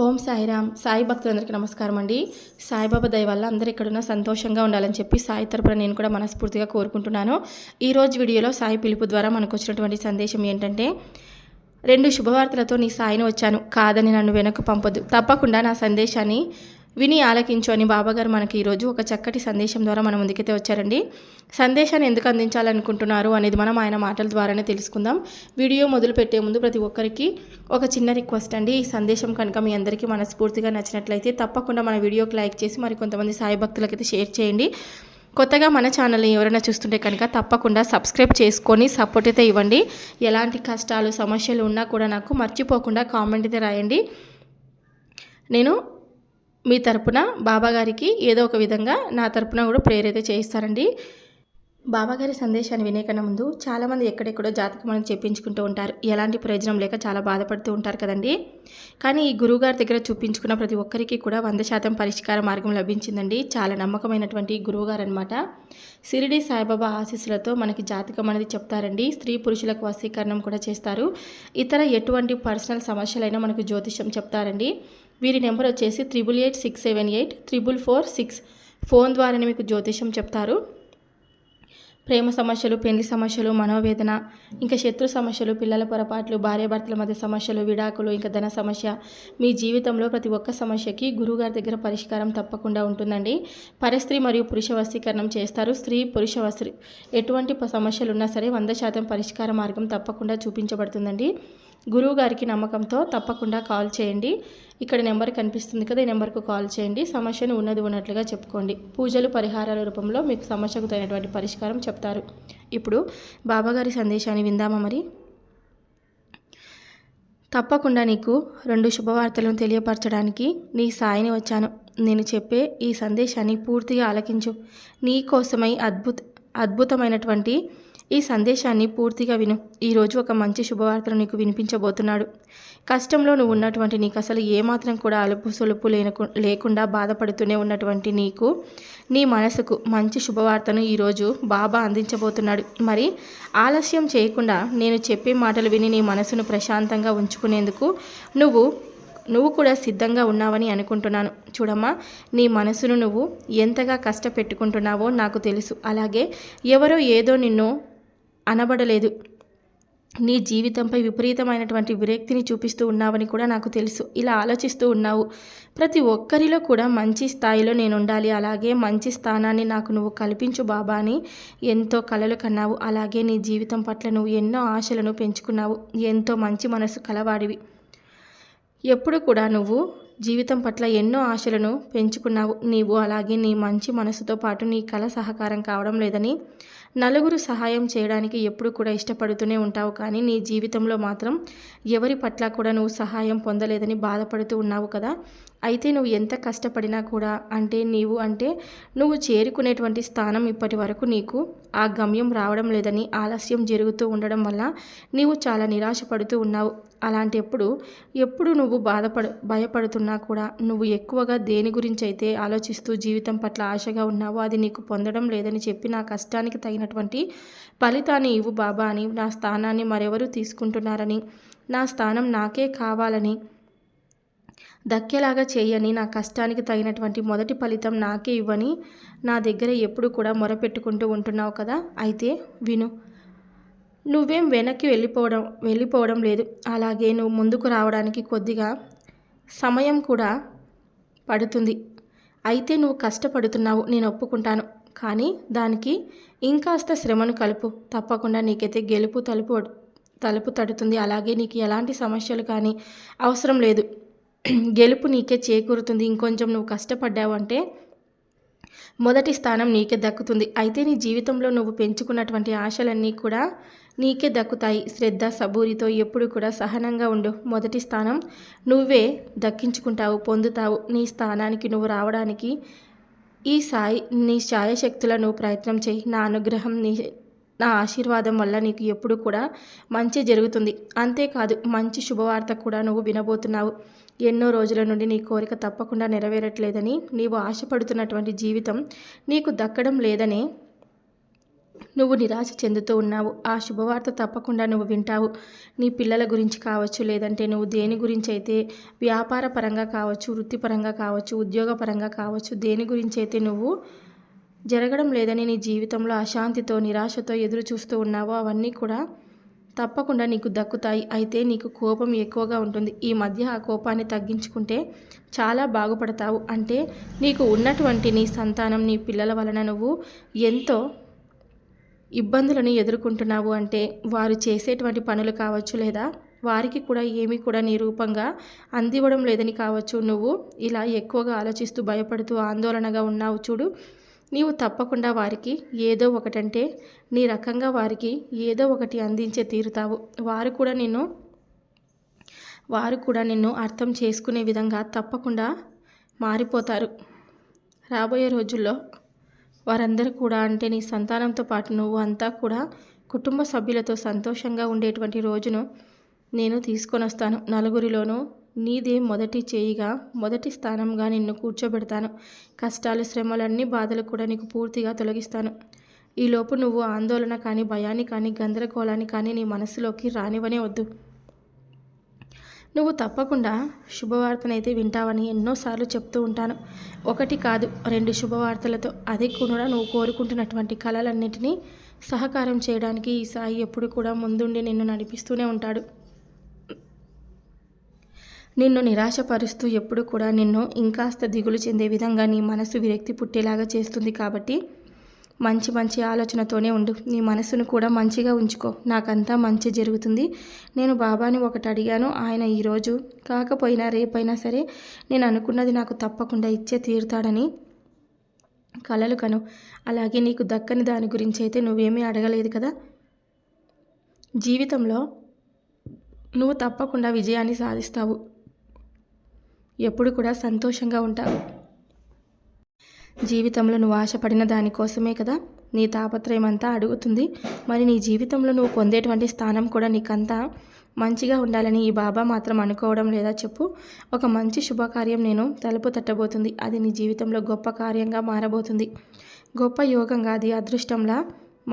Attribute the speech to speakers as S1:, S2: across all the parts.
S1: ఓం సాయిరామ్. సాయి భక్తులందరికీ నమస్కారం అండి. సాయిబాబా దయ వల్ల అందరూ ఎక్కడున్నా సంతోషంగా ఉండాలని చెప్పి సాయి తరపున నేను కూడా మనస్ఫూర్తిగా కోరుకుంటున్నాను. ఈరోజు వీడియోలో సాయి పిలుపు ద్వారా మనకు వచ్చినటువంటి సందేశం ఏంటంటే, 2 శుభవార్తలతో నీ సాయిని వచ్చాను, కాదని నన్ను వెనక్కు పంపొద్దు, తప్పకుండా నా సందేశాన్ని విని ఆలకించు అని బాబాగారు మనకి ఈరోజు ఒక చక్కటి సందేశం ద్వారా మన ముందుకైతే వచ్చారండి. సందేశాన్ని ఎందుకు అందించాలనుకుంటున్నారు అనేది మనం ఆయన మాటల ద్వారానే తెలుసుకుందాం. వీడియో మొదలు పెట్టే ముందు ప్రతి ఒక్కరికి ఒక చిన్న రిక్వెస్ట్ అండి. ఈ సందేశం కనుక మీ అందరికీ మనస్ఫూర్తిగా నచ్చినట్లయితే తప్పకుండా మన వీడియోకి లైక్ చేసి మరి కొంతమంది సాయి భక్తులకైతే షేర్ చేయండి. కొత్తగా మన ఛానల్ని ఎవరైనా చూస్తుంటే కనుక తప్పకుండా సబ్స్క్రైబ్ చేసుకొని సపోర్ట్ అయితే ఇవ్వండి. ఎలాంటి కష్టాలు సమస్యలు ఉన్నా కూడా నాకు మర్చిపోకుండా కామెంట్ అయితే రాయండి. నేను మీ తరపున బాబాగారికి ఏదో ఒక విధంగా నా తరపున కూడా ప్రేయర్ అయితే చేయిస్తారండి. బాబాగారి సందేశాన్ని వినే కన్నా ముందు చాలామంది ఎక్కడెక్కడో జాతకం అనేది చెప్పించుకుంటూ ఉంటారు. ఎలాంటి ప్రయోజనం లేక చాలా బాధపడుతూ ఉంటారు కదండి. కానీ ఈ గురువుగారి దగ్గర చూపించుకున్న ప్రతి ఒక్కరికి కూడా 100% పరిష్కార మార్గం లభించిందండి. చాలా నమ్మకమైనటువంటి గురువుగారు అనమాట. షిరిడి సాయిబాబా ఆశీస్సులతో మనకి జాతకం అనేది చెప్తారండి. స్త్రీ పురుషులకు వశీకరణం కూడా చేస్తారు. ఇతర ఎటువంటి పర్సనల్ సమస్యలైనా మనకు జ్యోతిష్యం చెప్తారండి. వీరి నెంబర్ వచ్చేసి 8886784446. ఫోన్ ద్వారానే మీకు జ్యోతిష్యం చెప్తారు. ప్రేమ సమస్యలు, పెళ్లి సమస్యలు, మనోవేదన, ఇంకా శత్రు సమస్యలు, పిల్లల పొరపాట్లు, భార్యాభర్తల మధ్య సమస్యలు, విడాకులు, ఇంకా ధన సమస్య, మీ జీవితంలో ప్రతి ఒక్క సమస్యకి గురువుగారి దగ్గర పరిష్కారం తప్పకుండా ఉంటుందండి. పరస్త్రీ మరియు పురుష వశీకరణం చేస్తారు. స్త్రీ పురుష ఎటువంటి సమస్యలు ఉన్నా సరే 100% పరిష్కార మార్గం తప్పకుండా చూపించబడుతుందండి. గురువుగారికి నమ్మకంతో తప్పకుండా కాల్ చేయండి. ఇక్కడ నెంబర్ కనిపిస్తుంది కదా, ఈ నెంబర్కు కాల్ చేయండి. సమస్యను ఉన్నది ఉన్నట్లుగా చెప్పుకోండి. పూజలు పరిహారాల రూపంలో మీకు సమస్యకు తగినటువంటి పరిష్కారం చెప్తారు. ఇప్పుడు బాబాగారి సందేశాన్ని విందామా మరి. తప్పకుండా నీకు 2 శుభవార్తలను తెలియపరచడానికి నీ సాయిని వచ్చాను. నేను చెప్పే ఈ సందేశాన్ని పూర్తిగా ఆలకించు. నీ కోసమై అద్భుతమైనటువంటి ఈ సందేశాన్ని పూర్తిగా విను. ఈరోజు ఒక మంచి శుభవార్తను నీకు వినిపించబోతున్నాడు. కష్టంలో నువ్వు ఉన్నటువంటి నీకు అసలు ఏమాత్రం కూడా అలుపు సొలుపు లేకుండా బాధపడుతూనే ఉన్నటువంటి నీకు, నీ మనసుకు మంచి శుభవార్తను ఈరోజు బాబా అందించబోతున్నాడు. మరి ఆలస్యం చేయకుండా నేను చెప్పే మాటలు విని నీ మనసును ప్రశాంతంగా ఉంచుకునేందుకు నువ్వు కూడా సిద్ధంగా ఉన్నావని అనుకుంటున్నాను. చూడమ్మా, నీ మనసును నువ్వు ఎంతగా కష్టపెట్టుకుంటున్నావో నాకు తెలుసు. అలాగే ఎవరో ఏదో నిన్ను అనబడలేదు. నీ జీవితంపై విపరీతమైనటువంటి విరక్తిని చూపిస్తూ ఉన్నావని కూడా నాకు తెలుసు. ఇలా ఆలోచిస్తూ ఉన్నావు. ప్రతి ఒక్కరిలో కూడా మంచి స్థాయిలో నేను ఉండాలి, అలాగే మంచి స్థానాన్ని నాకు నువ్వు కల్పించు బాబా అని ఎంతో కలలు కన్నావు. అలాగే నీ జీవితం పట్ల నువ్వు ఎన్నో ఆశలను పెంచుకున్నావు. ఎంతో మంచి మనసు కలవాడివి. ఎప్పుడు కూడా నువ్వు జీవితం పట్ల ఎన్నో ఆశలను పెంచుకున్నావు. నీవు అలాగే నీ మంచి మనసుతో పాటు నీ కళ సహకారం కావడం లేదని, నలుగురు సహాయం చేయడానికి ఎప్పుడు కూడా ఇష్టపడుతూనే ఉంటావు. కానీ నీ జీవితంలో మాత్రం ఎవరి పట్ల కూడా నువ్వు సహాయం పొందలేదని బాధపడుతూ ఉన్నావు కదా. అయితే నువ్వు ఎంత కష్టపడినా కూడా నువ్వు చేరుకునేటువంటి స్థానం ఇప్పటి వరకు నీకు ఆ గమ్యం రావడం లేదని, ఆలస్యం జరుగుతూ ఉండడం వల్ల నీవు చాలా నిరాశపడుతూ ఉన్నావు. ఎప్పుడు నువ్వు భయపడుతున్నా కూడా నువ్వు ఎక్కువగా దేని గురించి అయితే ఆలోచిస్తూ జీవితం పట్ల ఆశగా ఉన్నావో అది నీకు పొందడం లేదని చెప్పి నా కష్టానికి తగినటువంటి ఫలితాన్ని ఇవ్వు బాబా అని, నా స్థానాన్ని మరెవరు తీసుకుంటున్నారని, నా స్థానం నాకే కావాలని దక్కేలాగా చేయని, నా కష్టానికి తగినటువంటి మొదటి ఫలితం నాకే ఇవ్వని నా దగ్గర ఎప్పుడు కూడా మొరపెట్టుకుంటూ ఉంటున్నావు కదా. అయితే విను, నువ్వేం వెనక్కి వెళ్ళిపోవడం లేదు. అలాగే నువ్వు ముందుకు రావడానికి కొద్దిగా సమయం కూడా పడుతుంది. అయితే నువ్వు కష్టపడుతున్నావు, నేను ఒప్పుకుంటాను. కానీ దానికి ఇంకాస్త శ్రమను కలుపు. తప్పకుండా నీకైతే గెలుపు తలుపు తడుతుంది. అలాగే నీకు ఎలాంటి సమస్యలు కానీ అవసరం లేదు. గెలుపు నీకే చేకూరుతుంది. ఇంకొంచెం నువ్వు కష్టపడ్డావు అంటే మొదటి స్థానం నీకే దక్కుతుంది. అయితే నీ జీవితంలో నువ్వు పెంచుకున్నటువంటి ఆశలన్నీ కూడా నీకే దక్కుతాయి. శ్రద్ధ సబూరితో ఎప్పుడు కూడా సహనంగా ఉండు. మొదటి స్థానం నువ్వే దక్కించుకుంటావు, పొందుతావు. నీ స్థానానికి నువ్వు రావడానికి నీ శాయశక్తుల నువ్వు ప్రయత్నం చేయి. నా అనుగ్రహం నా ఆశీర్వాదం వల్ల నీకు ఎప్పుడు కూడా మంచి జరుగుతుంది. అంతేకాదు, మంచి శుభవార్త కూడా నువ్వు వినబోతున్నావు. ఎన్నో రోజుల నుండి నీ కోరిక తప్పకుండా నెరవేరట్లేదని, నీవు ఆశపడుతున్నటువంటి జీవితం నీకు దక్కడం లేదనే నువ్వు నిరాశ చెందుతూ ఉన్నావు. ఆ శుభవార్త తప్పకుండా నువ్వు వింటావు. నీ పిల్లల గురించి కావచ్చు, లేదంటే నువ్వు దేని గురించి అయితే వ్యాపార పరంగా కావచ్చు, వృత్తిపరంగా కావచ్చు, ఉద్యోగపరంగా కావచ్చు, దేని గురించి అయితే నువ్వు జరగడం లేదని నీ జీవితంలో అశాంతితో, నిరాశతో ఎదురు చూస్తూ ఉన్నావో అవన్నీ కూడా తప్పకుండా నీకు దక్కుతాయి. అయితే నీకు కోపం ఎక్కువగా ఉంటుంది. ఈ మధ్య ఆ కోపాన్ని తగ్గించుకుంటే చాలా బాగుపడతావు. అంటే నీకు ఉన్నటువంటి నీ సంతానం, నీ పిల్లల వలన నువ్వు ఎంతో ఇబ్బందులను ఎదుర్కొంటున్నావు. అంటే వారు చేసేటువంటి పనులు కావచ్చు, లేదా వారికి కూడా ఏమీ కూడా నీ రూపంగా అందివ్వడం లేదని కావచ్చు. నువ్వు ఇలా ఎక్కువగా ఆలోచిస్తూ, భయపడుతూ, ఆందోళనగా ఉన్నావు చూడు. నీవు తప్పకుండా వారికి ఏదో ఒకటంటే నీ రకంగా వారికి ఏదో ఒకటి అందించే తీరుతావు. వారు కూడా నిన్ను అర్థం చేసుకునే విధంగా తప్పకుండా మారిపోతారు. రాబోయే రోజుల్లో వారందరూ కూడా, అంటే నీ సంతానంతో పాటు నువ్వు అంతా కూడా కుటుంబ సభ్యులతో సంతోషంగా ఉండేటువంటి రోజును నేను తీసుకొని వస్తాను. నలుగురిలోనూ నీదే మొదటి చేయిగా, మొదటి స్థానంగా నిన్ను కూర్చోబెడతాను. కష్టాలు, శ్రమలన్నీ, బాధలు కూడా నీకు పూర్తిగా తొలగిస్తాను. ఈలోపు నువ్వు ఆందోళన కానీ, భయాన్ని కానీ, గందరగోళాన్ని కానీ నీ మనసులోకి రానివనే వద్దు. నువ్వు తప్పకుండా శుభవార్తనైతే వింటావని ఎన్నోసార్లు చెప్తూ ఉంటాను. ఒకటి కాదు, 2 శుభవార్తలతో, అది కూడా నువ్వు కోరుకుంటున్నటువంటి కలలన్నింటినీ సహకారం చేయడానికి ఈ సాయి ఎప్పుడు కూడా ముందుండి నిన్ను నడిపిస్తూనే ఉంటాడు. నిన్ను నిరాశపరుస్తూ ఎప్పుడు కూడా నిన్ను ఇంకాస్త దిగులు చెందే విధంగా నీ మనసు విరక్తి పుట్టేలాగా చేస్తుంది. కాబట్టి మంచి మంచి ఆలోచనతోనే ఉండు. నీ మనసును కూడా మంచిగా ఉంచుకో. నాకంతా మంచి జరుగుతుంది. నేను బాబాని ఒకటి అడిగాను, ఆయన ఈరోజు కాకపోయినా రేపైనా సరే నేను అనుకున్నది నాకు తప్పకుండా ఇచ్చే తీరుతాడని కలలు కను. అలాగే నీకు దక్కని దాని గురించి అయితే నువ్వేమీ అడగలేదు కదా. జీవితంలో నువ్వు తప్పకుండా విజయాన్ని సాధిస్తావు. ఎప్పుడు కూడా సంతోషంగా ఉంటావు. జీవితంలో నువ్వు ఆశపడిన దానికోసమే కదా నీ తాపత్రయం అంతా అడుగుతుంది. మరి నీ జీవితంలో నువ్వు పొందేటువంటి స్థానం కూడా నీకంతా మంచిగా ఉండాలని ఈ బాబా మాత్రం అనుకోవడం లేదా చెప్పు. ఒక మంచి శుభకార్యం నేను తలుపు తట్టబోతుంది. అది నీ జీవితంలో గొప్ప కార్యంగా మారబోతుంది. గొప్ప యోగంగా, అది అదృష్టంలా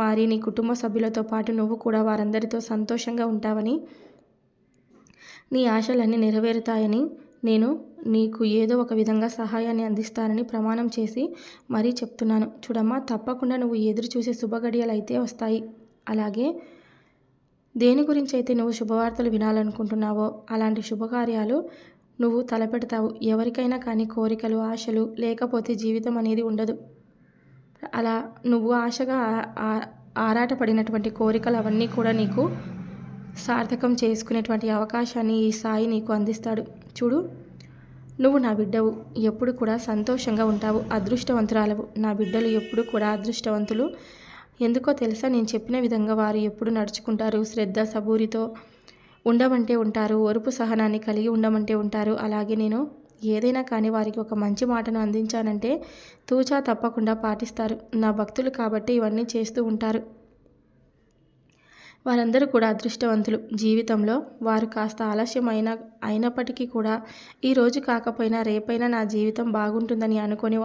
S1: మారి నీ కుటుంబ సభ్యులతో పాటు నువ్వు కూడా వారందరితో సంతోషంగా ఉంటావని, నీ ఆశలన్నీ నెరవేరుతాయని నేను నీకు ఏదో ఒక విధంగా సహాయాన్ని అందిస్తానని ప్రమాణం చేసి మరీ చెప్తున్నాను. చూడమ్మా, తప్పకుండా నువ్వు ఎదురు చూసే శుభగడియలు అయితే వస్తాయి. అలాగే దేని గురించి అయితే నువ్వు శుభవార్తలు వినాలనుకుంటున్నావో అలాంటి శుభకార్యాలు నువ్వు తలపెడతావు. ఎవరికైనా కానీ కోరికలు, ఆశలు లేకపోతే జీవితం అనేది ఉండదు. అలా నువ్వు ఆశగా ఆరాటపడినటువంటి కోరికలు అవన్నీ కూడా నీకు సార్థకం చేసుకునేటువంటి అవకాశాన్ని ఈ సాయి నీకు అందిస్తాడు. చూడు, నువ్వు నా బిడ్డవు. ఎప్పుడు కూడా సంతోషంగా ఉంటావు. అదృష్టవంతురాలవు. నా బిడ్డలు ఎప్పుడు కూడా అదృష్టవంతులు. ఎందుకో తెలుసా? నేను చెప్పిన విధంగా వారు ఎప్పుడు నడుచుకుంటారు. శ్రద్ధ, సబూరితో ఉండమంటే ఉంటారు. ఓర్పు, సహనాన్ని కలిగి ఉండమంటే ఉంటారు. అలాగే నేను ఏదైనా కానీ వారికి ఒక మంచి మాటను అందించానంటే తూచా తప్పకుండా పాటిస్తారు. నా భక్తులు కాబట్టి ఇవన్నీ చేస్తూ ఉంటారు. వారందరూ కూడా అదృష్టవంతులు. జీవితంలో వారు కాస్త ఆలస్యం అయినప్పటికీ కూడా ఈరోజు కాకపోయినా రేపైనా నా జీవితం బాగుంటుందని అనుకుని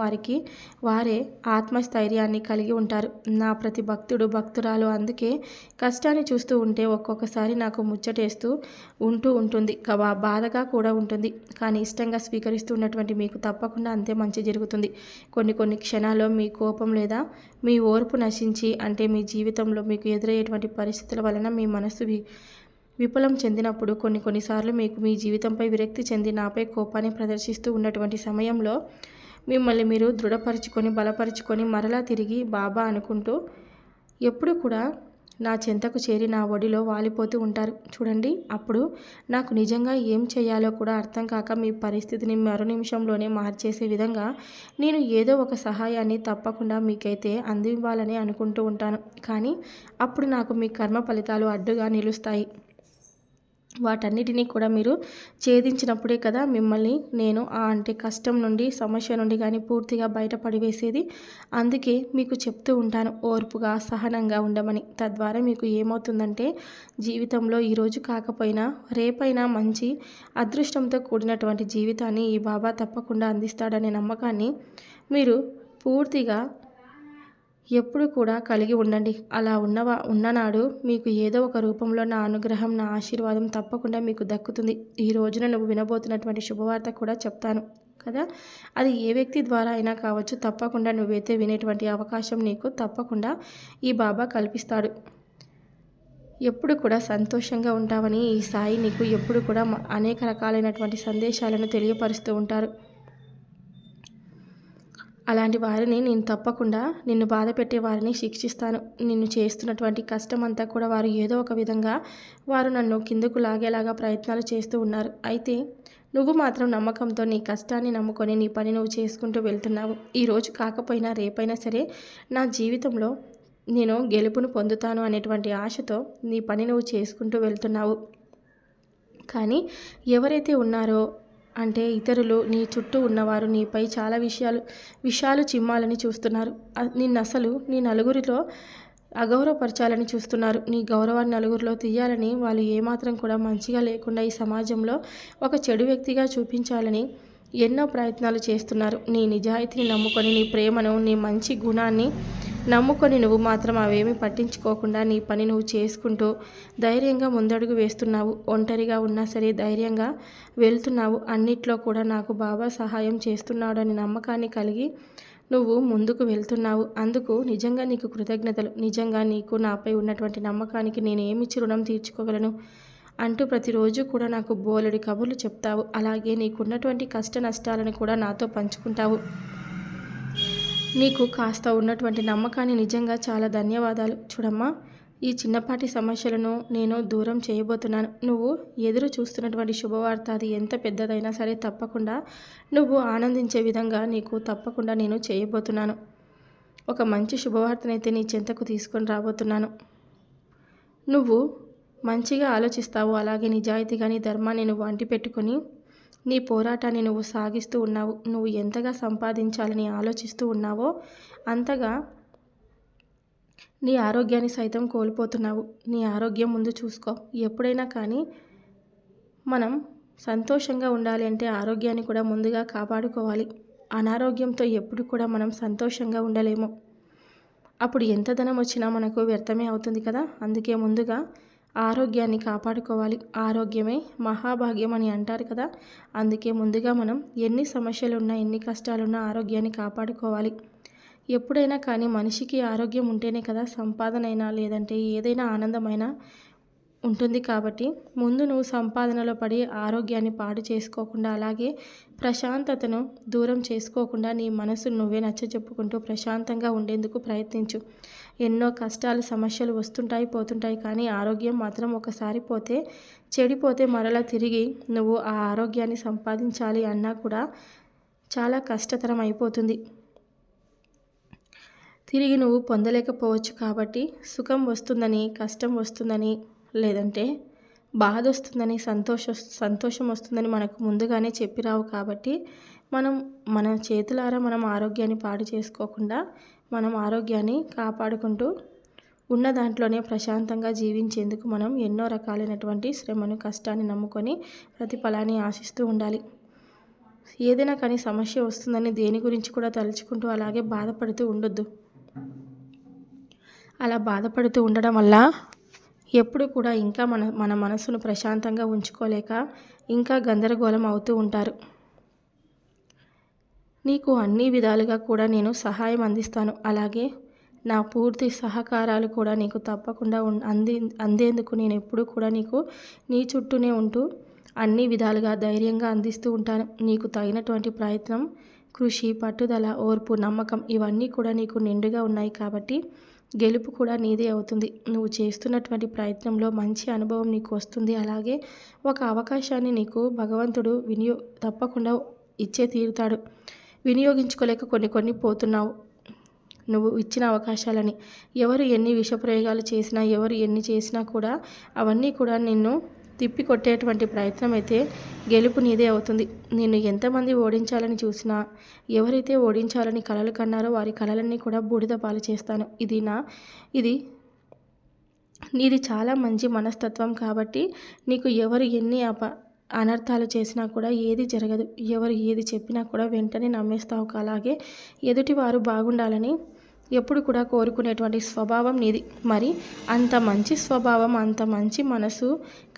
S1: వారే ఆత్మస్థైర్యాన్ని కలిగి ఉంటారు. నా ప్రతి భక్తుడు, భక్తురాలు అందుకే కష్టాన్ని చూస్తూ ఉంటే ఒక్కొక్కసారి నాకు ముచ్చటేస్తూ ఉంటుంది, బాధగా కూడా ఉంటుంది. కానీ ఇష్టంగా స్వీకరిస్తూ ఉన్నటువంటి మీకు తప్పకుండా అంతే మంచి జరుగుతుంది. కొన్ని క్షణాల్లో మీ కోపం లేదా మీ ఓర్పు నశించి, అంటే మీ జీవితంలో మీకు ఎదురయ్యేటువంటి పరిస్థితుల వలన మీ మనసు విఫలం చెందినప్పుడు కొన్నిసార్లు మీకు మీ జీవితంపై విరక్తి చెంది నాపై కోపాన్ని ప్రదర్శిస్తూ ఉన్నటువంటి సమయంలో మిమ్మల్ని మీరు దృఢపరుచుకొని, బలపరుచుకొని మరలా తిరిగి బాబా అనుకుంటూ ఎప్పుడు కూడా నా చెంతకు చేరి నా ఒడిలో వాలిపోతూ ఉంటారు. చూడండి, అప్పుడు నాకు నిజంగా ఏం చేయాలో కూడా అర్థం కాక మీ పరిస్థితిని మరో నిమిషంలోనే మార్చేసే విధంగా నేను ఏదో ఒక సహాయాన్ని తప్పకుండా మీకైతే అందివ్వాలని అనుకుంటూ ఉంటాను. కానీ అప్పుడు నాకు మీ కర్మ ఫలితాలు అడ్డుగా నిలుస్తాయి. వాటన్నిటినీ కూడా మీరు ఛేదించినప్పుడే కదా మిమ్మల్ని నేను అంటే కష్టం నుండి, సమస్య నుండి కానీ పూర్తిగా బయటపడివేసేది. అందుకే మీకు చెప్తూ ఉంటాను, ఓర్పుగా, సహనంగా ఉండమని. తద్వారా మీకు ఏమవుతుందంటే జీవితంలో ఈరోజు కాకపోయినా రేపైనా మంచి అదృష్టంతో కూడినటువంటి జీవితాన్ని ఈ బాబా తప్పకుండా అందిస్తాడనే నమ్మకాన్ని మీరు పూర్తిగా ఎప్పుడు కూడా కలిగి ఉండండి. అలా ఉన్ననాడు మీకు ఏదో ఒక రూపంలో నా అనుగ్రహం, నా ఆశీర్వాదం తప్పకుండా మీకు దక్కుతుంది. ఈ రోజున నువ్వు వినబోతున్నటువంటి శుభవార్త కూడా చెప్తాను కదా! అది ఏ వ్యక్తి ద్వారా అయినా కావచ్చు, తప్పకుండా నువ్వైతే వినేటువంటి అవకాశం నీకు తప్పకుండా ఈ బాబా కల్పిస్తాడు. ఎప్పుడు కూడా సంతోషంగా ఉంటావని ఈ సాయి నీకు ఎప్పుడు కూడా అనేక రకాలైనటువంటి సందేశాలను తెలియపరుస్తూ ఉంటారు. అలాంటి వారిని నేను తప్పకుండా నిన్ను బాధ పెట్టే వారిని శిక్షిస్తాను. నిన్ను చేస్తున్నటువంటి కష్టం అంతా కూడా వారు ఏదో ఒక విధంగా వారు నన్ను కిందకు లాగేలాగా ప్రయత్నాలు చేస్తూ ఉన్నారు. అయితే నువ్వు మాత్రం నమ్మకంతో నీ కష్టాన్ని నమ్ముకొని నీ పని నువ్వు చేసుకుంటూ వెళ్తున్నావు. ఈరోజు కాకపోయినా రేపైనా సరే నా జీవితంలో నేను గెలుపును పొందుతాను అనేటువంటి ఆశతో నీ పని నువ్వు చేసుకుంటూ వెళ్తున్నావు. కానీ ఎవరైతే ఉన్నారో అంటే ఇతరులు, నీ చుట్టూ ఉన్నవారు నీపై చాలా విషయాలు చిమ్మాలని చూస్తున్నారు. నిన్నసలు నీ నలుగురిలో అగౌరవపరచాలని చూస్తున్నారు. నీ గౌరవాన్ని నలుగురిలో తీయాలని వాళ్ళు ఏమాత్రం కూడా మంచిగా లేకుండా ఈ సమాజంలో ఒక చెడు వ్యక్తిగా చూపించాలని ఎన్నో ప్రయత్నాలు చేస్తున్నారు. నీ నిజాయితీని నమ్ముకొని, నీ ప్రేమను, నీ మంచి గుణాన్ని నమ్ముకొని నువ్వు మాత్రం అవేమీ పట్టించుకోకుండా నీ పని నువ్వు చేసుకుంటూ ధైర్యంగా ముందడుగు వేస్తున్నావు. ఒంటరిగా ఉన్నా సరే ధైర్యంగా వెళ్తున్నావు. అన్నిట్లో కూడా నాకు బాబా సహాయం చేస్తున్నాడు అని నమ్మకాన్ని కలిగి నువ్వు ముందుకు వెళ్తున్నావు. అందుకు నిజంగా నీకు కృతజ్ఞతలు. నిజంగా నీకు నాపై ఉన్నటువంటి నమ్మకానికి నేను ఏమిచ్చి రుణం తీర్చుకోగలను అంటూ ప్రతిరోజు కూడా నాకు బోలెడి కబుర్లు చెప్తావు. అలాగే నీకున్నటువంటి కష్ట నష్టాలను కూడా నాతో పంచుకుంటావు. నీకు కాస్త ఉన్నటువంటి నమ్మకాన్ని నిజంగా చాలా ధన్యవాదాలు. చూడమ్మా, ఈ చిన్నపాటి సమస్యలను నేను దూరం చేయబోతున్నాను. నువ్వు ఎదురు చూస్తున్నటువంటి శుభవార్త అది ఎంత పెద్దదైనా సరే తప్పకుండా నువ్వు ఆనందించే విధంగా నీకు తప్పకుండా నేను చేయబోతున్నాను. ఒక మంచి శుభవార్తనైతే నీ చెంతకు తీసుకొని రాబోతున్నాను. నువ్వు మంచిగా ఆలోచిస్తావు. అలాగే నిజాయితీగా నీ ధర్మాన్ని నువ్వు అంటిపెట్టుకొని నీ పోరాటాన్ని నువ్వు సాగిస్తూ ఉన్నావు. నువ్వు ఎంతగా సంపాదించాలని ఆలోచిస్తూ ఉన్నావో అంతగా నీ ఆరోగ్యాన్ని సైతం కోల్పోతున్నావు. నీ ఆరోగ్యం ముందు చూసుకో. ఎప్పుడైనా కానీ మనం సంతోషంగా ఉండాలి అంటే ఆరోగ్యాన్ని కూడా ముందుగా కాపాడుకోవాలి. అనారోగ్యంతో ఎప్పుడు కూడా మనం సంతోషంగా ఉండలేము. అప్పుడు ఎంత ధనం వచ్చినా మనకు వ్యర్థమే అవుతుంది కదా. అందుకే ముందుగా ఆరోగ్యాన్ని కాపాడుకోవాలి. ఆరోగ్యమే మహాభాగ్యం అని అంటారు కదా. అందుకే ముందుగా మనం ఎన్ని సమస్యలున్నా, ఎన్ని కష్టాలున్నా ఆరోగ్యాన్ని కాపాడుకోవాలి. ఎప్పుడైనా కానీ మనిషికి ఆరోగ్యం ఉంటేనే కదా సంపాదనైనా లేదంటే ఏదైనా ఆనందమైనా ఉంటుంది. కాబట్టి ముందు నువ్వు సంపాదనలో పడి ఆరోగ్యాన్ని పాడు చేసుకోకుండా, అలాగే ప్రశాంతతను దూరం చేసుకోకుండా నీ మనసును నువ్వే నచ్చజెప్పుకుంటూ ప్రశాంతంగా ఉండేందుకు ప్రయత్నించు. ఎన్నో కష్టాలు, సమస్యలు వస్తుంటాయి, పోతుంటాయి. కానీ ఆరోగ్యం మాత్రం ఒకసారి పోతే, చెడిపోతే మరలా తిరిగి నువ్వు ఆ ఆరోగ్యాన్ని సంపాదించాలి అన్నా కూడా చాలా కష్టతరం అయిపోతుంది. తిరిగి నువ్వు పొందలేకపోవచ్చు. కాబట్టి సుఖం వస్తుందని, కష్టం వస్తుందని, లేదంటే బాధ వస్తుందని, సంతోషం వస్తుందని మనకు ముందుగానే చెప్పిరావు. కాబట్టి మన చేతులారా మనం ఆరోగ్యాన్ని పాడు చేసుకోకుండా మనం ఆరోగ్యాన్ని కాపాడుకుంటూ ఉన్న దాంట్లోనే ప్రశాంతంగా జీవించేందుకు మనం ఎన్నో రకాలైనటువంటి శ్రమను, కష్టాన్ని నమ్ముకొని ప్రతిఫలాన్ని ఆశిస్తూ ఉండాలి. ఏదైనా కానీ సమస్య వస్తుందని దేని గురించి కూడా తలుచుకుంటూ అలాగే బాధపడుతూ ఉండొద్దు. అలా బాధపడుతూ ఉండడం వల్ల ఎప్పుడు కూడా ఇంకా మన మనసును ప్రశాంతంగా ఉంచుకోలేక ఇంకా గందరగోళం అవుతూ ఉంటారు. నీకు అన్ని విధాలుగా కూడా నేను సహాయం అందిస్తాను. అలాగే నా పూర్తి సహకారాలు కూడా నీకు తప్పకుండా అందేందుకు నేను ఎప్పుడూ కూడా నీ చుట్టూనే ఉంటూ అన్ని విధాలుగా ధైర్యంగా అందిస్తూ ఉంటాను. నీకు తగినటువంటి ప్రయత్నం, కృషి, పట్టుదల, ఓర్పు, నమ్మకం ఇవన్నీ కూడా నీకు నిండుగా ఉన్నాయి. కాబట్టి గెలుపు కూడా నీదే అవుతుంది. నువ్వు చేస్తున్నటువంటి ప్రయత్నంలో మంచి అనుభవం నీకు వస్తుంది. అలాగే ఒక అవకాశాన్ని నీకు భగవంతుడు తప్పకుండా ఇచ్చే తీరుతాడు. వినియోగించుకోలేక కొన్ని పోతున్నావు నువ్వు ఇచ్చిన అవకాశాలని. ఎవరు ఎన్ని విషప్రయోగాలు చేసినా, ఎవరు ఎన్ని చేసినా కూడా అవన్నీ కూడా నిన్ను తిప్పి కొట్టేటువంటి ప్రయత్నం అయితే గెలుపు నీదే అవుతుంది. నిన్ను ఎంతమంది ఓడించాలని చూసినా, ఎవరైతే ఓడించాలని కలలు కన్నారో వారి కలలన్నీ కూడా బూడిద పాలు చేస్తాను. నీది చాలా మంచి మనస్తత్వం. కాబట్టి నీకు ఎవరు ఎన్ని అనర్థాలు చేసినా కూడా ఏది జరగదు. ఎవరు ఏది చెప్పినా కూడా వెంటనే నమ్మేస్తావు. అలాగే ఎదుటివారు బాగుండాలని ఎప్పుడు కూడా కోరుకునేటువంటి స్వభావం నీది. మరి అంత మంచి స్వభావం, అంత మంచి మనసు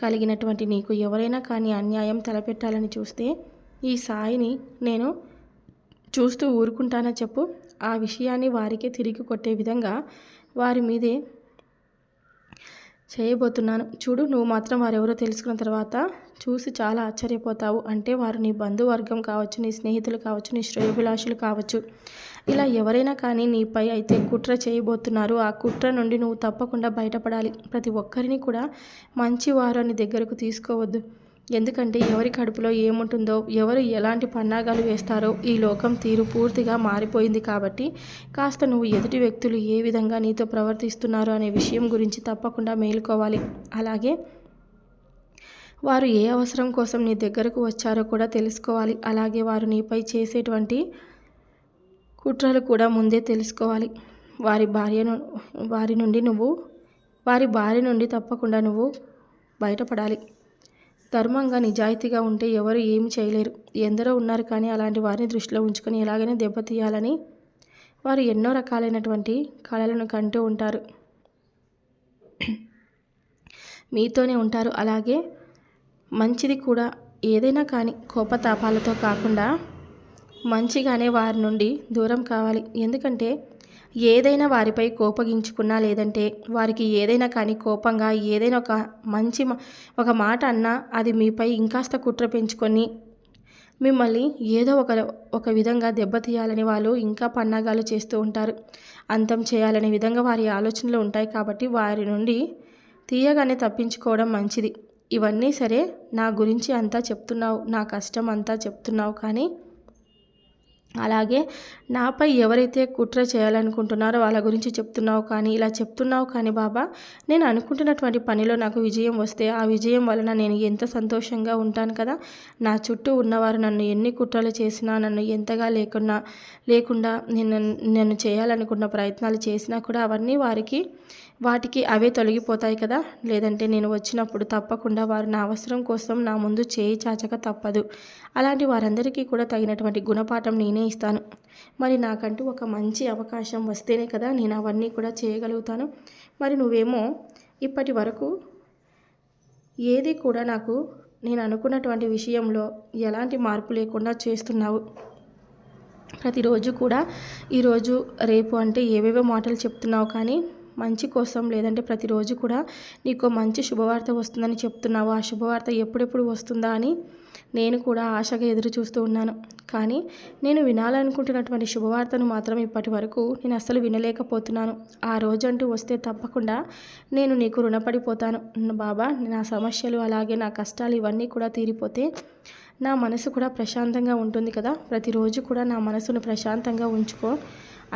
S1: కలిగినటువంటి నీకు ఎవరైనా కానీ అన్యాయం తలపెట్టాలని చూస్తే ఈ సాయిని నేను చూస్తూ ఊరుకుంటానా చెప్పు? ఆ విషయాన్ని వారికే తిరిగి కొట్టే విధంగా వారి మీదే చేయబోతున్నాను. చూడు, నువ్వు మాత్రం వారెవరో తెలుసుకున్న తర్వాత చూసి చాలా ఆశ్చర్యపోతావు. అంటే వారు నీ బంధువర్గం కావచ్చు, నీ స్నేహితులు కావచ్చు, నీ శ్రేయోభిలాషులు కావచ్చు. ఇలా ఎవరైనా కానీ నీపై అయితే కుట్ర చేయబోతున్నారు. ఆ కుట్ర నుండి నువ్వు తప్పకుండా బయటపడాలి. ప్రతి ఒక్కరిని కూడా మంచివారు అని దగ్గరకు తీసుకోవద్దు. ఎందుకంటే ఎవరి కడుపులో ఏముంటుందో, ఎవరు ఎలాంటి పన్నాగాలు వేస్తారో ఈ లోకం తీరు పూర్తిగా మారిపోయింది. కాబట్టి కాస్త నువ్వు ఎదుటి వ్యక్తులు ఏ విధంగా నీతో ప్రవర్తిస్తున్నారో అనే విషయం గురించి తప్పకుండా మేలుకోవాలి. అలాగే వారు ఏ అవసరం కోసం నీ దగ్గరకు వచ్చారో కూడా తెలుసుకోవాలి. అలాగే వారు నీపై చేసేటువంటి కుట్రలు కూడా ముందే తెలుసుకోవాలి. వారి భార్య నుండి తప్పకుండా నువ్వు బయటపడాలి. ధర్మంగా నిజాయితీగా ఉంటే ఎవరు ఏమి చేయలేరు. ఎందరో ఉన్నారు కానీ అలాంటి వారిని దృష్టిలో ఉంచుకొని ఎలాగైనా దెబ్బతీయాలని వారు ఎన్నో రకాలైనటువంటి కళలను కంటూ ఉంటారు. మీతోనే ఉంటారు. అలాగే మంచిది కూడా ఏదైనా కానీ కోపతాపాలతో కాకుండా మంచిగానే వారి నుండి దూరం కావాలి. ఎందుకంటే ఏదైనా వారిపై కోపగించుకున్నా, లేదంటే వారికి ఏదైనా కానీ కోపంగా ఏదైనా ఒక మాట అన్నా అది మీపై ఇంకాస్త కుట్ర పెంచుకొని మిమ్మల్ని ఏదో ఒక విధంగా దెబ్బతీయాలని వాళ్ళు ఇంకా పన్నాగాలు చేస్తూ ఉంటారు. అంతం చేయాలనే విధంగా వారి ఆలోచనలు ఉంటాయి. కాబట్టి వారి నుండి తీయగానే తప్పించుకోవడం మంచిది. ఇవన్నీ సరే, నా గురించి అంతా చెప్తున్నావు, నా కష్టం అంతా చెప్తున్నావు, కానీ అలాగే నాపై ఎవరైతే కుట్ర చేయాలనుకుంటున్నారో వాళ్ళ గురించి చెప్తున్నావు. కానీ ఇలా చెప్తున్నావు కానీ బాబా, నేను అనుకుంటున్నటువంటి పనిలో నాకు విజయం వస్తే ఆ విజయం వలన నేను ఎంత సంతోషంగా ఉంటాను కదా. నా చుట్టూ ఉన్నవారు నన్ను ఎన్ని కుట్రలు చేసినా, నన్ను ఎంతగా లేకుండా నేను చేయాలనుకున్న ప్రయత్నాలు చేసినా కూడా అవన్నీ వాటికి అవే తొలగిపోతాయి కదా. లేదంటే నేను వచ్చినప్పుడు తప్పకుండా వారు నా అవసరం కోసం నా ముందు చేయి చాచక తప్పదు. అలాంటి వారందరికీ కూడా తగినటువంటి గుణపాఠం నేనే ఇస్తాను. మరి నాకంటూ ఒక మంచి అవకాశం వస్తేనే కదా నేను అవన్నీ కూడా చేయగలుగుతాను. మరి నువ్వేమో ఇప్పటి వరకు ఏది కూడా నాకు నేను అనుకున్నటువంటి విషయంలో ఎలాంటి మార్పు లేకుండా చేస్తున్నావు. ప్రతిరోజు కూడా ఈరోజు రేపు అంటే ఏవేవో మాటలు చెప్తున్నావు, కానీ మంచి కోసం, లేదంటే ప్రతిరోజు కూడా నీకు మంచి శుభవార్త వస్తుందని చెప్తున్నావు. ఆ శుభవార్త ఎప్పుడెప్పుడు వస్తుందా అని నేను కూడా ఆశగా ఎదురు చూస్తూ ఉన్నాను. కానీ నేను వినాలనుకుంటున్నటువంటి శుభవార్తను మాత్రం ఇప్పటి వరకు నేను అస్సలు వినలేకపోతున్నాను. ఆ రోజంటూ వస్తే తప్పకుండా నేను నీకు రుణపడిపోతాను బాబా. నా సమస్యలు అలాగే నా కష్టాలు ఇవన్నీ కూడా తీరిపోతే నా మనసు కూడా ప్రశాంతంగా ఉంటుంది కదా. ప్రతిరోజు కూడా నా మనసును ప్రశాంతంగా ఉంచుకో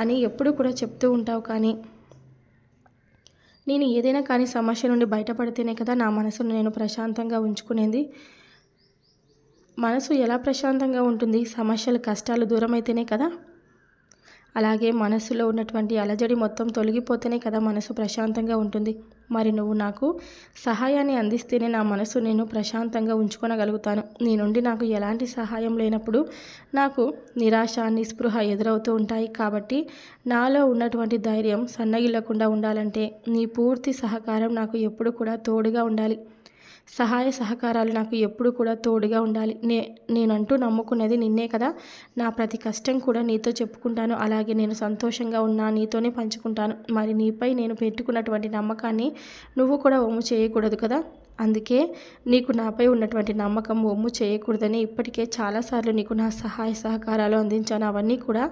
S1: అని ఎప్పుడు కూడా చెప్తూ ఉంటావు. కానీ నేను ఏదైనా కానీ సమస్య నుండి బయటపడితేనే కదా నా మనసును నేను ప్రశాంతంగా ఉంచుకునేది. మనసు ఎలా ప్రశాంతంగా ఉంటుంది? సమస్యలు, కష్టాలు దూరమైతేనే కదా. అలాగే మనసులో ఉన్నటువంటి అలజడి మొత్తం తొలగిపోతేనే కదా మనసు ప్రశాంతంగా ఉంటుంది. మరి నువ్వు నాకు సహాయాన్ని అందిస్తేనే నా మనసు నేను ప్రశాంతంగా ఉంచుకోగలుగుతాను. నీ నుండి నాకు ఎలాంటి సహాయం లేనప్పుడు నాకు నిరాశ, నిస్పృహ ఎదురవుతూ ఉంటాయి. కాబట్టి నాలో ఉన్నటువంటి ధైర్యం సన్నగిల్లకుండా ఉండాలంటే నీ పూర్తి సహకారం నాకు ఎప్పుడు కూడా తోడుగా ఉండాలి. సహాయ సహకారాలు నాకు ఎప్పుడు కూడా తోడుగా ఉండాలి. నేనంటూ నమ్ముకున్నది నిన్నే కదా. నా ప్రతి కష్టం కూడా నీతో చెప్పుకుంటాను. అలాగే నేను సంతోషంగా ఉన్నా నీతోనే పంచుకుంటాను. మరి నీపై నేను పెట్టుకున్నటువంటి నమ్మకాన్ని నువ్వు కూడా వమ్ము చేయకూడదు కదా. అందుకే నీకు నాపై ఉన్నటువంటి నమ్మకం వమ్ము చేయకూడదని ఇప్పటికే చాలాసార్లు నీకు నా సహాయ సహకారాలు అందించాను. అవన్నీ కూడా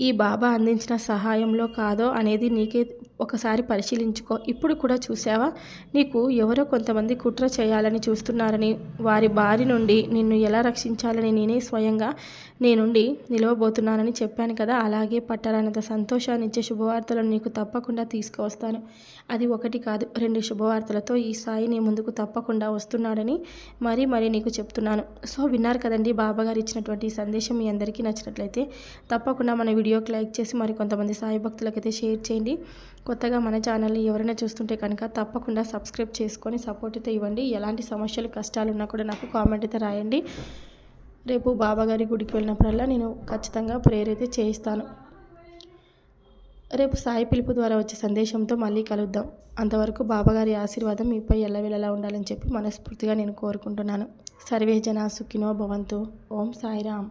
S1: ఈ బాబా అందించిన సహాయంలో కాదో అనేది నీకే ఒకసారి పరిశీలించుకో. ఇప్పుడు కూడా చూసావా, నీకు ఎవరో కొంతమంది కుట్ర చేయాలని చూస్తున్నారని, వారి బారి నుండి నిన్ను ఎలా రక్షించాలని నేనే స్వయంగా నేనుండి నిలవబోతున్నానని చెప్పాను కదా. అలాగే పట్టరానంత సంతోషాన్ని ఇచ్చే శుభవార్తలను నీకు తప్పకుండా తీసుకువస్తాను. అది ఒకటి కాదు, 2 శుభవార్తలతో ఈ సాయి నీ ముందుకు తప్పకుండా వస్తున్నాడని మరీ నీకు చెప్తున్నాను. సో విన్నారు కదండి, బాబాగారు ఇచ్చినటువంటి ఈ సందేశం మీ అందరికీ నచ్చినట్లయితే తప్పకుండా మన వీడియోకి లైక్ చేసి మరి కొంతమంది సాయి భక్తులకైతే షేర్ చేయండి. కొత్తగా మన ఛానల్ని ఎవరైనా చూస్తుంటే కనుక తప్పకుండా సబ్స్క్రైబ్ చేసుకొని సపోర్ట్ అయితే ఇవ్వండి. ఎలాంటి సమస్యలు, కష్టాలు ఉన్నా కూడా నాకు కామెంట్ అయితే రాయండి. రేపు బాబాగారి గుడికి వెళ్ళినప్పుడల్లా నేను ఖచ్చితంగా ప్రేయర్ అయితే చేయిస్తాను. రేపు సాయి పిలుపు ద్వారా వచ్చే సందేశంతో మళ్ళీ కలుద్దాం. అంతవరకు బాబాగారి ఆశీర్వాదం మీపై ఎల్లవేళలా ఉండాలని చెప్పి మనస్ఫూర్తిగా నేను కోరుకుంటున్నాను. సర్వే జనా సుఖినో భవంతు. ఓం సాయిరామ్.